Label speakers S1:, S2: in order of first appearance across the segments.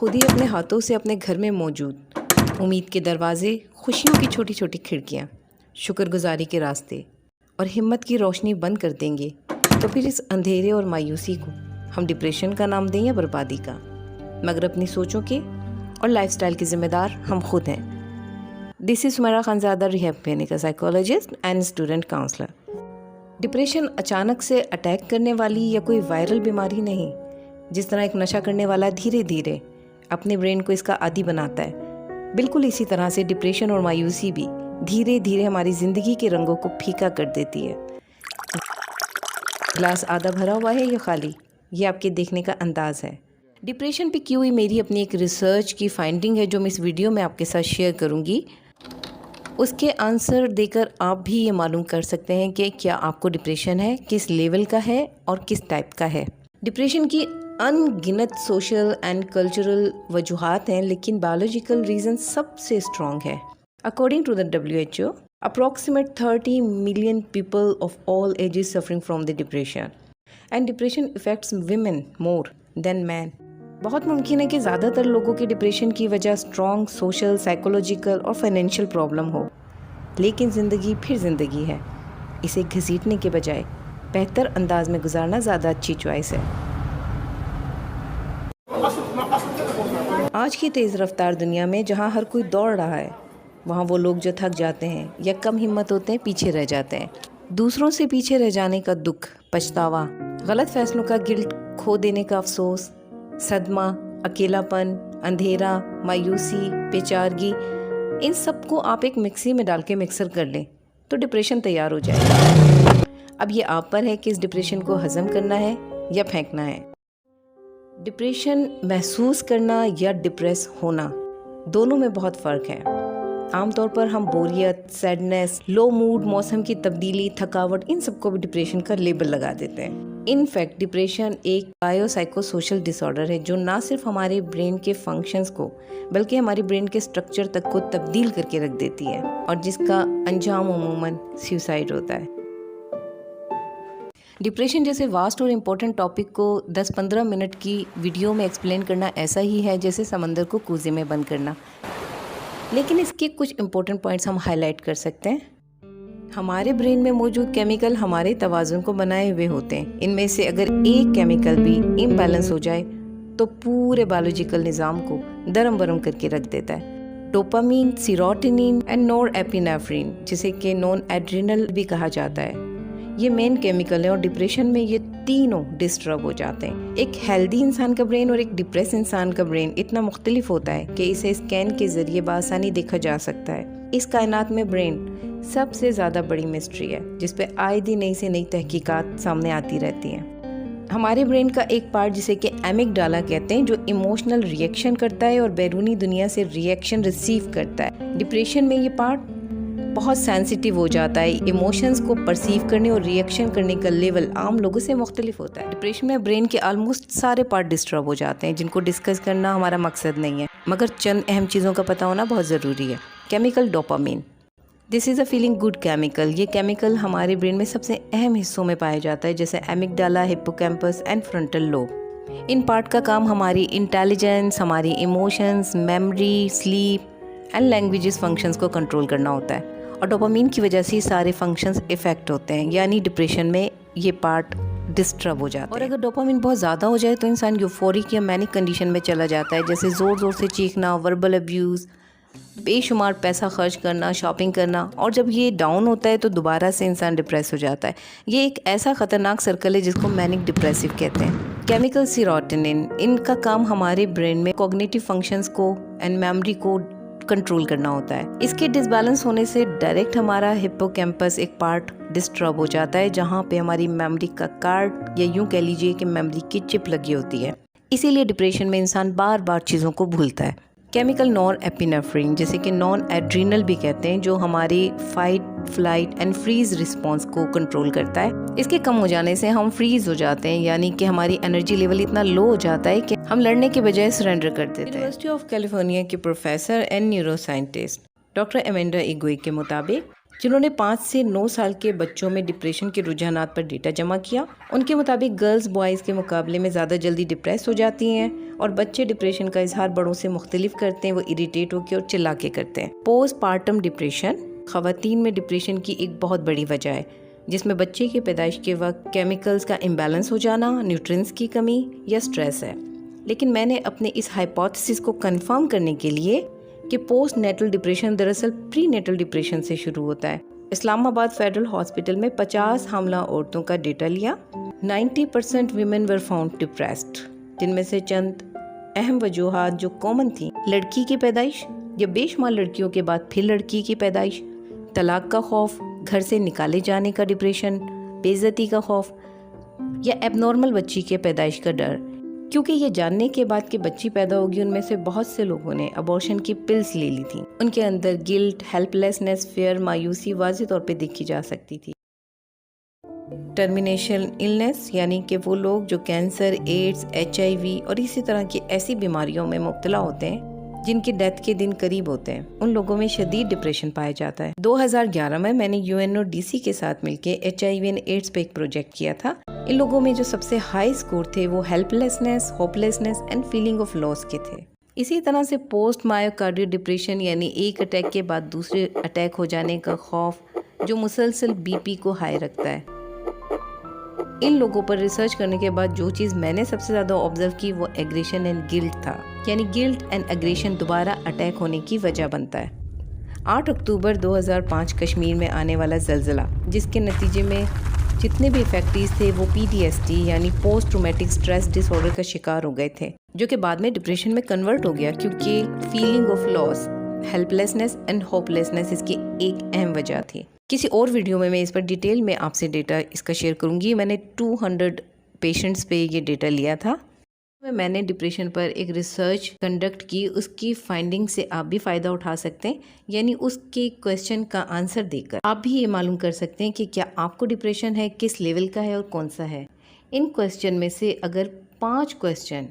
S1: खुद ही अपने हाथों से अपने घर में मौजूद उम्मीद के दरवाजे, खुशियों की छोटी छोटी खिड़कियाँ, शुक्रगुजारी के रास्ते और हिम्मत की रोशनी बंद कर देंगे तो फिर इस अंधेरे और मायूसी को हम डिप्रेशन का नाम दें या बर्बादी का। मगर अपनी सोचों के और लाइफस्टाइल के ज़िम्मेदार हम खुद हैं। This is Sumaira Khanzada, rehab clinical psychologist and student counsellor. Depression अचानक से अटैक करने वाली या कोई वायरल बीमारी नहीं। जिस तरह एक नशा करने वाला धीरे धीरे अपने ब्रेन को इसका आदी बनाता है, बिल्कुल इसी तरह से डिप्रेशन और मायूसी भी धीरे धीरे हमारी ज़िंदगी के रंगों को फीका कर देती है। ग्लास आधा भरा हुआ है या खाली, ये आपके देखने का अंदाज़ है। डिप्रेशन पे की हुई मेरी अपनी एक रिसर्च की फाइंडिंग है जो मैं इस वीडियो में आपके साथ शेयर करूँगी। उसके आंसर देकर आप भी ये मालूम कर सकते हैं कि क्या आपको डिप्रेशन है, किस लेवल का है और किस टाइप का है। डिप्रेशन की अनगिनत सोशल एंड कल्चरल वजूहात हैं, लेकिन बायोलॉजिकल रीज़न सबसे स्ट्रॉन्ग है। According to the WHO, approximate 30 million people of all ages suffering from the depression, and depression affects women more than men. बहुत मुमकिन है कि ज़्यादातर लोगों के डिप्रेशन की वजह स्ट्रॉन्ग सोशल, साइकोलॉजिकल और फाइनेंशियल प्रॉब्लम हो, लेकिन ज़िंदगी फिर ज़िंदगी है। इसे घसीटने के बजाय बेहतर अंदाज में गुजारना ज़्यादा अच्छी चॉइस है। आज की तेज़ रफ्तार दुनिया में जहाँ हर कोई दौड़ रहा है, वहाँ वो लोग जो थक जाते हैं या कम हिम्मत होते हैं पीछे रह जाते हैं। दूसरों से पीछे रह जाने का दुख, पछतावा, गलत फैसलों का गिल्ट, खो देने का अफसोस, सदमा, अकेलापन, अंधेरा, मायूसी, बेचारगी, इन सबको आप एक मिक्सी में डाल के मिक्सर कर लें तो डिप्रेशन तैयार हो जाएगा। अब ये आप पर है कि इस डिप्रेशन को हज़म करना है या फेंकना है। डिप्रेशन महसूस करना या डिप्रेस होना, दोनों में बहुत फ़र्क है। आमतौर पर हम बोरियत, सैडनेस, लो मूड, मौसम की तब्दीली, थकावट, इन सबको भी डिप्रेशन का लेबल लगा देते हैं। इनफैक्ट डिप्रेशन एक बायोसाइकोसोशल डिसऑर्डर है जो ना सिर्फ हमारे ब्रेन के फंक्शंस को बल्कि हमारे ब्रेन के स्ट्रक्चर तक को तब्दील करके रख देती है और जिसका अंजाम अमूमन सुसाइड होता है। डिप्रेशन जैसे वास्ट और इम्पोर्टेंट टॉपिक को 10-15 मिनट की वीडियो में एक्सप्लेन करना ऐसा ही है जैसे समंदर को कूजे में बंद करना, लेकिन इसके कुछ इम्पोर्टेंट पॉइंट्स हम हाईलाइट कर सकते हैं। हमारे ब्रेन में मौजूद केमिकल हमारे तवाज़ुन को बनाए हुए होते हैं। इनमें से अगर एक केमिकल भी इम्बैलेंस हो जाए तो पूरे बायोलॉजिकल निज़ाम को दरम बरम करके रख देता है। डोपामीन, सीरोटोनिन एंड नॉरएपिनेफ्रिन, जिसे कि नॉन एड्रिनल भी कहा जाता है, ये मेन केमिकल है और डिप्रेशन में ये तीनों डिस्टर्ब हो जाते हैं। एक हेल्दी इंसान का ब्रेन और एक डिप्रेस इंसान का ब्रेन इतना मुख्तलिफ होता है कि इसे स्कैन के ज़रिए बआसानी देखा जा सकता है। इस कायनात में ब्रेन सबसे ज़्यादा बड़ी मिस्ट्री है जिस पे आए दिन नई से नई तहकीकात सामने आती रहती हैं। हमारे ब्रेन का एक पार्ट जिसे कि एमिगडाला कहते हैं, जो इमोशनल रिएक्शन करता है और बैरूनी दुनिया से रिएक्शन रिसीव करता है। डिप्रेशन में ये पार्ट बहुत सेंसिटिव हो जाता है। इमोशंस को परसीव करने और रिएक्शन करने का लेवल आम लोगों से मुख्तलिफ होता है। डिप्रेशन में ब्रेन के ऑलमोस्ट सारे पार्ट डिस्टर्ब हो जाते हैं, जिनको डिस्कस करना हमारा मकसद नहीं है, मगर चंद अहम चीज़ों का पता होना बहुत ज़रूरी है। Chemical dopamine, this is a feeling good chemical. ये केमिकल हमारे ब्रेन में सबसे अहम हिस्सों में पाया जाता है, जैसे amygdala, hippocampus and frontal lobe. In part का काम हमारी इंटेलिजेंस, हमारी emotions, memory, sleep and languages functions को कंट्रोल करना होता है और डोपामीन की वजह से सारे फंक्शंस इफेक्ट होते हैं, यानी डिप्रेशन में ये पार्ट डिस्टर्ब हो जाता है। और अगर डोपामीन बहुत ज़्यादा हो जाए तो इंसान यूफोरिक या मैनिक कंडीशन में चला जाता है, जैसे ज़ोर ज़ोर से चीखना, वर्बल अब्यूज़, बेशुमार पैसा खर्च करना, शॉपिंग करना। और जब ये डाउन होता है तो दोबारा से इंसान डिप्रेस हो जाता है। ये एक ऐसा ख़तरनाक सर्कल है जिसको मैनिक डिप्रेसिव कहते हैं। केमिकल सीरोटोनिन, इनका काम हमारे ब्रेन में कॉग्निटिव फंक्शंस को एंड मेमोरी को कंट्रोल करना होता है। इसके डिसबैलेंस होने से डायरेक्ट हमारा हिप्पोकैम्पस एक पार्ट डिस्टर्ब हो जाता है, जहाँ पे हमारी मेमोरी का कार्ड या यूँ कह लीजिए कि मेमोरी की चिप लगी होती है। इसीलिए डिप्रेशन में इंसान बार बार चीज़ों को भूलता है। केमिकल नॉरएपिनेफ्रिन, जैसे कि नॉन एड्रिनल भी कहते हैं, जो हमारी fight, flight and freeze response को कंट्रोल करता है। इसके कम हो जाने से हम फ्रीज हो जाते हैं, यानी कि हमारी एनर्जी लेवल इतना लो हो जाता है कि हम लड़ने के बजाय सरेंडर कर देते हैं। यूनिवर्सिटी ऑफ कैलिफोर्निया के professor and neuroscientist doctor Amanda इगुई के मुताबिक जिन्होंने 5 से 9 साल के बच्चों में डिप्रेशन के रुझानात पर डेटा जमा किया। उनके मुताबिक गर्ल्स बॉयज़ के मुकाबले में ज़्यादा जल्दी डिप्रेस हो जाती हैं और बच्चे डिप्रेशन का इजहार बड़ों से मुख्तलिफ करते हैं। वो इरिटेट होकर और चिल्ला के करते हैं। पोस्ट पार्टम डिप्रेशन ख़वातीन में डिप्रेशन की एक बहुत बड़ी वजह है, जिसमें बच्चे की पैदाइश के वक्त केमिकल्स का इम्बैलेंस हो जाना, न्यूट्रिएंट्स की कमी या स्ट्रेस है। लेकिन मैंने अपने इस हाइपोथेसिस को कंफर्म करने के लिए कि पोस्ट नेटल डिप्रेशन दरअसल प्री नेटल डिप्रेशन से शुरू होता है, इस्लामाबाद फेडरल हॉस्पिटल में 50 हामला औरतों का डेटा लिया। 90% वीमेन वर फाउंड डिप्रेस्ड, जिनमें से चंद अहम वजूहात जो कॉमन थी: लड़की की पैदाइश या बेशुमार लड़कियों के बाद फिर लड़की की पैदाइश, तलाक का खौफ, घर से निकाले जाने का डिप्रेशन, बेइज्जती का खौफ या एबनॉर्मल बच्ची के पैदाइश का डर। क्योंकि ये जानने के बाद कि बच्ची पैदा होगी, उनमें से बहुत से लोगों ने अबॉर्शन की पिल्स ले ली थी। उनके अंदर गिल्ट, हेल्पलेसनेस, फियर, मायूसी वाज़ेह तौर पे देखी जा सकती थी। टर्मिनेशन इलनेस यानी कि वो लोग जो कैंसर, एड्स, HIV और इसी तरह की ऐसी बीमारियों में मुब्तला होते हैं जिनकी डेथ के दिन करीब होते हैं, उन लोगों में शदीद डिप्रेशन पाया जाता है। 2011 में मैंने UNODC के साथ मिलकर HIV एंड एड्स पे एक प्रोजेक्ट किया था। इन लोगों में जो सबसे हाई स्कोर थे वो helplessness, hopelessness and feeling of loss के थे। इसी तरह से पोस्ट मायोकार्डियल डिप्रेशन यानी एक अटैक के बाद दूसरे अटैक हो जाने का खौफ जो मुसलसल BP को हाई रखता है। इन लोगों पर रिसर्च करने के बाद जो चीज़ मैंने सबसे ज़्यादा ऑब्जर्व की वो एग्रेशन एंड गिल्ट था, यानी गिल्ट एंड एग्रेशन दोबारा अटैक होने की वजह बनता है। 8 अक्टूबर 2005 कश्मीर में आने वाला ज़लज़ला, जिसके नतीजे में जितने भी इफेक्टीज थे वो PTSD यानी पोस्ट ट्रॉमेटिक स्ट्रेस डिसऑर्डर का शिकार हो गए थे, जो कि बाद में डिप्रेशन में कन्वर्ट हो गया, क्योंकि feeling of loss, helplessness and hopelessness इसकी एक अहम वजह थी। किसी और वीडियो में मैं इस पर डिटेल में आपसे डेटा इसका शेयर करूंगी। मैंने 200 पेशेंट्स पे ये डेटा लिया था। मैंने डिप्रेशन पर एक रिसर्च कंडक्ट की, उसकी फाइंडिंग से आप भी फ़ायदा उठा सकते हैं, यानी उसके क्वेश्चन का आंसर देकर आप भी ये मालूम कर सकते हैं कि क्या आपको डिप्रेशन है, किस लेवल का है और कौन सा है। इन क्वेश्चन में से अगर 5 क्वेश्चन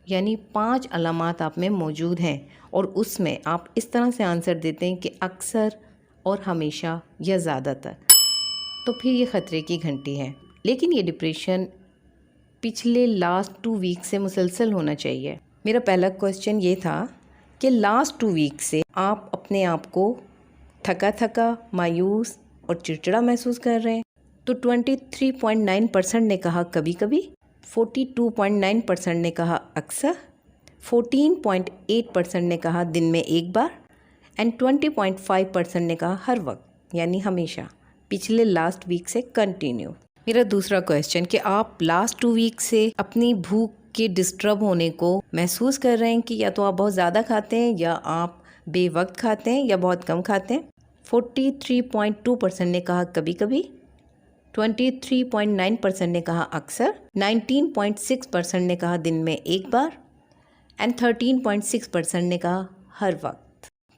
S1: यानी 5 अलामात आप में मौजूद हैं और उसमें आप इस तरह से आंसर देते हैं कि अक्सर और हमेशा या ज़्यादातर, तो फिर ये ख़तरे की घंटी है। लेकिन ये डिप्रेशन पिछले लास्ट 2 वीक से मुसलसल होना चाहिए। मेरा पहला क्वेश्चन ये था कि लास्ट 2 वीक से आप अपने आप को थका थका, मायूस और चिड़चिड़ा महसूस कर रहे हैं। तो 23.9% ने कहा कभी कभी, 42.9% ने कहा अक्सर, 14.8% ने कहा दिन में एक बार एंड 20.5% ने कहा हर वक्त, यानी हमेशा, पिछले लास्ट वीक से कंटिन्यू। मेरा दूसरा क्वेश्चन कि आप लास्ट 2 वीक से अपनी भूख के डिस्टर्ब होने को महसूस कर रहे हैं कि या तो आप बहुत ज़्यादा खाते हैं या आप बेवक्त खाते हैं या बहुत कम खाते हैं। 43.2% ने कहा कभी कभी, 23.9% ने कहा अक्सर, 19.6% ने कहा दिन में एक बार एंड 13.6% ने कहा हर वक्त।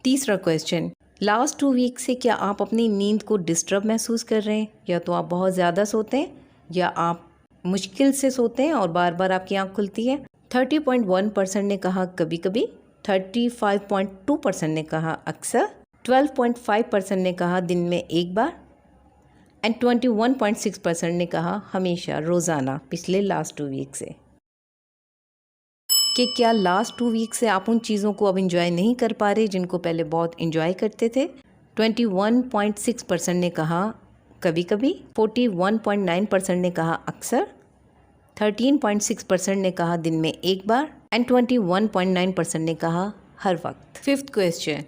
S1: तीसरा क्वेश्चन, लास्ट 2 वीक से क्या आप अपनी नींद को डिस्टर्ब महसूस कर रहे हैं, या तो आप बहुत ज़्यादा सोते हैं या आप मुश्किल से सोते हैं और बार बार आपकी आँख खुलती है। 30.1% ने कहा कभी कभी, 35.2% ने कहा अक्सर, 12.5% ने कहा दिन में एक बार एंड 21.6% ने कहा हमेशा, रोज़ाना, पिछले लास्ट 2 वीक से। कि क्या लास्ट 2 वीक से आप उन चीज़ों को अब इंजॉय नहीं कर पा रहे जिनको पहले बहुत इंजॉय करते थे। 21.6% ने कहा कभी कभी, 41.9% ने कहा अक्सर, 13.6% ने कहा दिन में एक बार एंड 21.9% ने कहा हर वक्त। 5th क्वेश्चन,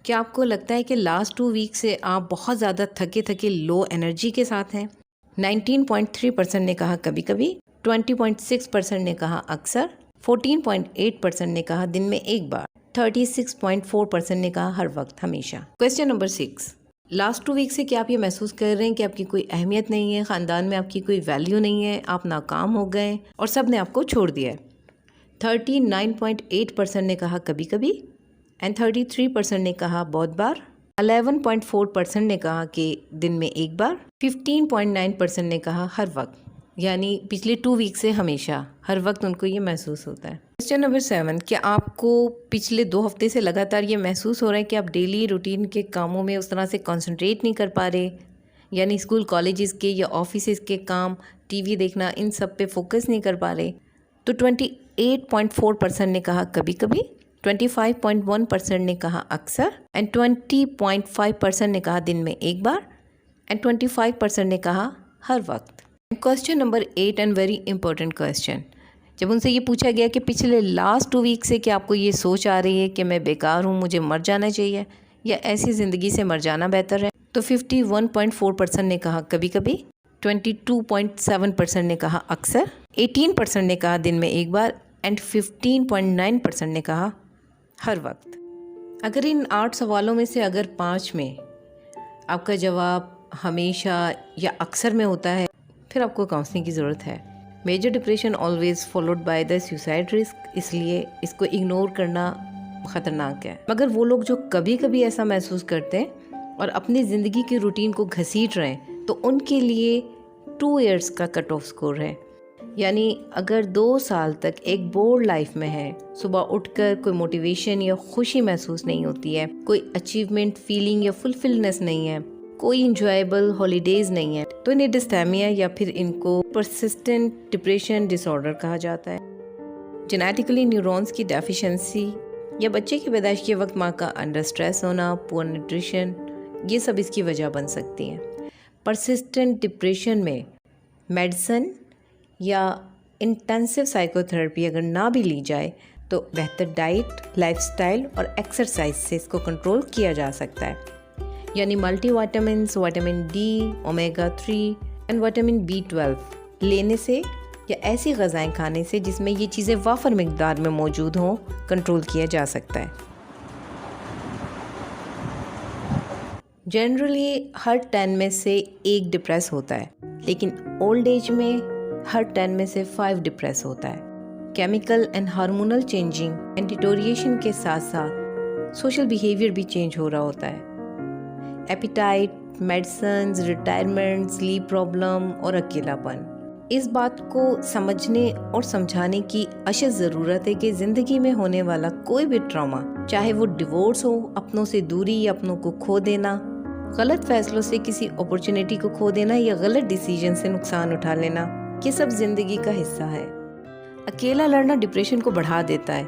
S1: क्या आपको लगता है कि लास्ट 2 वीक से आप बहुत ज़्यादा थके थके लो एनर्जी के साथ हैं। 19.3% ने कहा कभी कभी, 20.6% ने कहा अक्सर, 14.8% ने कहा दिन में एक बार, 36.4% ने कहा हर वक्त, हमेशा। क्वेश्चन नंबर 6, लास्ट 2 वीक से क्या आप ये महसूस कर रहे हैं कि आपकी कोई अहमियत नहीं है, ख़ानदान में आपकी कोई वैल्यू नहीं है, आप नाकाम हो गए और सब ने आपको छोड़ दिया है। 39.8% ने कहा कभी कभी एंड 33% ने कहा बहुत बार, 11.4% ने कहा कि दिन में एक बार, 15.9% ने कहा हर वक्त, यानी पिछले 2 वीक से हमेशा, हर वक्त उनको ये महसूस होता है। क्वेश्चन नंबर 7, क्या आपको पिछले 2 हफ्ते से लगातार ये महसूस हो रहा है कि आप डेली रूटीन के कामों में उस तरह से कंसंट्रेट नहीं कर पा रहे, यानी स्कूल कॉलेजेस के या ऑफिस के काम, टीवी देखना, इन सब पे फोकस नहीं कर पा रहे? तो 28.4% ने कहा कभी कभी, 25.1% ने कहा अक्सर, एंड 20.5% ने कहा दिन में एक बार, एंड 25% ने कहा हर वक्त। Question number 8 and very important question, जब उनसे ये पूछा गया कि पिछले लास्ट 2 वीक से क्या आपको ये सोच आ रही है कि मैं बेकार हूँ, मुझे मर जाना चाहिए या ऐसी ज़िंदगी से मर जाना बेहतर है, तो 51.4% ने कहा कभी कभी, 22.7% ने कहा अक्सर, 18% ने कहा दिन में एक बार, एंड 15.9% ने कहा हर वक्त। अगर इन 8 सवालों में से अगर 5 में आपका जवाब हमेशा या अक्सर में होता है, फिर आपको काउंसलिंग की ज़रूरत है। Major depression always followed by the suicide risk, इसलिए इसको इग्नोर करना ख़तरनाक है। मगर वो लोग जो कभी कभी ऐसा महसूस करते हैं और अपनी ज़िंदगी की रूटीन को घसीट रहे हैं, तो उनके लिए 2 ईयर्स का कट ऑफ स्कोर है। यानी अगर 2 साल तक एक बोर्ड लाइफ में है, सुबह उठकर कोई मोटिवेशन या खुशी महसूस नहीं होती है, कोई अचीवमेंट फीलिंग या फुलफिलनेस नहीं है, कोई इंजॉयबल हॉलीडेज नहीं है, तो इन्हें डिस्थैमिया या फिर इनको परसिस्टेंट डिप्रेशन डिसऑर्डर कहा जाता है। जेनेटिकली न्यूरॉन्स की डेफिशिएंसी या बच्चे की पैदाइश के वक्त माँ का अंडर स्ट्रेस होना, पुअर न्यूट्रिशन, ये सब इसकी वजह बन सकती हैं। परसिस्टेंट डिप्रेशन में मेडिसिन या इंटेंसिव साइकोथेरेपी अगर ना भी ली जाए, तो बेहतर डाइट, लाइफस्टाइल और एक्सरसाइज से इसको कंट्रोल किया जा सकता है। यानी multivitamins, vitamin D, omega 3 and vitamin B12 लेने से या ऐसी ग़िज़ाएँ खाने से जिसमें ये चीज़ें वाफर मिकदार में मौजूद हों, कंट्रोल किया जा सकता है। जनरली हर 10 में से 1 डिप्रेस होता है, लेकिन ओल्ड एज में हर 10 में से 5 डिप्रेस होता है। Chemical and hormonal changing and deterioration के साथ साथ सोशल बिहेवियर भी चेंज हो रहा होता है। Appetite, medicine, retirement, sleep problem और अकेलापन, इस बात को समझने और समझाने की अशद ज़रूरत है कि ज़िंदगी में होने वाला कोई भी ट्रॉमा, चाहे वो डिवोर्स हो, अपनों से दूरी या अपनों को खो देना, गलत फैसलों से किसी अपॉर्चुनिटी को खो देना या गलत डिसीजन से नुकसान उठा लेना, ये सब ज़िंदगी का हिस्सा है। अकेला लड़ना डिप्रेशन को बढ़ा देता है।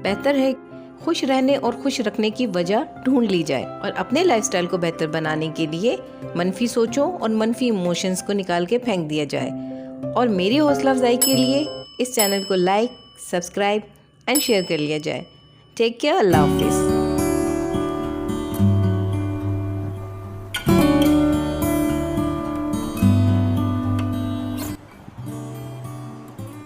S1: बेहतर है खुश रहने और खुश रखने की वजह ढूंढ ली जाए और अपने लाइफस्टाइल को बेहतर बनाने के लिए मनफी सोचों और मनफी इमोशंस को निकाल के फेंक दिया जाए। और मेरी हौसला अफजाई के लिए इस चैनल को लाइक, सब्सक्राइब एंड शेयर कर लिया जाए। टेक केयर, अल्लाह हाफिज़।